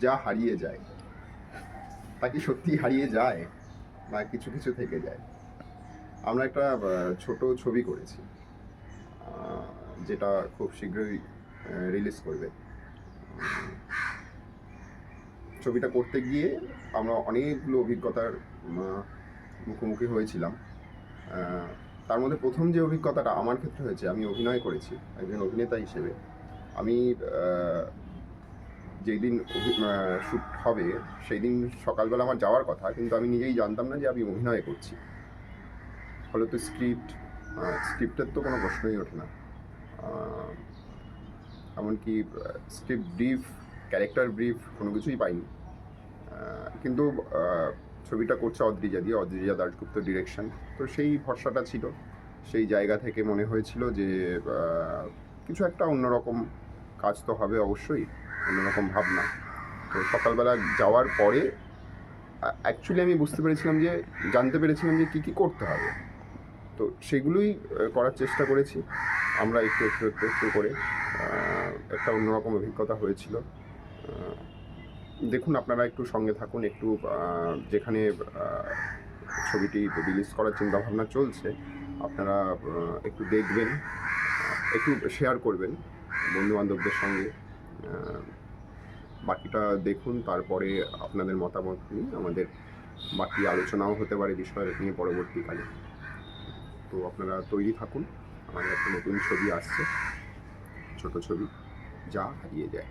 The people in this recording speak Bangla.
যা হারিয়ে যায় তা কি সত্যি হারিয়ে যায় বা কিছু কিছু থেকে যায়? আমরা একটা ছোট ছবি করেছি, যেটা খুব শীঘ্রই রিলিজ করবে। ছবিটা করতে গিয়ে আমরা অনেকগুলো অভিজ্ঞতার মুখোমুখি হয়েছিলাম। তার মধ্যে প্রথম যে অভিজ্ঞতাটা আমার ক্ষেত্রে হয়েছে, আমি অভিনয় করেছি একজন অভিনেতা হিসেবে। আমি যেই দিন শ্যুট হবে সেই দিন সকালবেলা আমার যাওয়ার কথা, কিন্তু আমি নিজেই জানতাম না যে আমি অভিনয় করছি। ফলে তো স্ক্রিপ্টের তো কোনো প্রশ্নই ওঠে না। এমনকি স্ক্রিপ্ট ব্রিফ, ক্যারেক্টার ব্রিফ কোনো কিছুই পাইনি। কিন্তু ছবিটা করছে অদ্রিজা দাশগুপ্ত ডিরেকশন। তো সেই ভরসাটা ছিল, সেই জায়গা থেকে মনে হয়েছিল যে কিছু একটা অন্যরকম কাজ তো হবে অবশ্যই, অন্যরকম ভাবনা। তো সকালবেলা যাওয়ার পরে অ্যাকচুয়ালি আমি জানতে পেরেছিলাম যে কী কী করতে হবে। তো সেগুলোই করার চেষ্টা করেছি আমরা একটু করে। একটা অন্যরকম অভিজ্ঞতা হয়েছিল। দেখুন, আপনারা একটু সঙ্গে থাকুন, একটু যেখানে ছবিটি রিলিজ করার চিন্তাভাবনা চলছে আপনারা একটু দেখবেন, একটু শেয়ার করবেন বন্ধুবান্ধবদের সঙ্গে। বাকিটা দেখুন, তারপরে আপনাদের মতামত নিয়ে আমাদের বাকি আলোচনাও হতে পারে বিষয় নিয়ে পরবর্তীকালে। তো আপনারা তৈরি থাকুন, আমাদের একটা নতুন ছবি আসছে, ছোট ছবি, যা হারিয়ে যায়।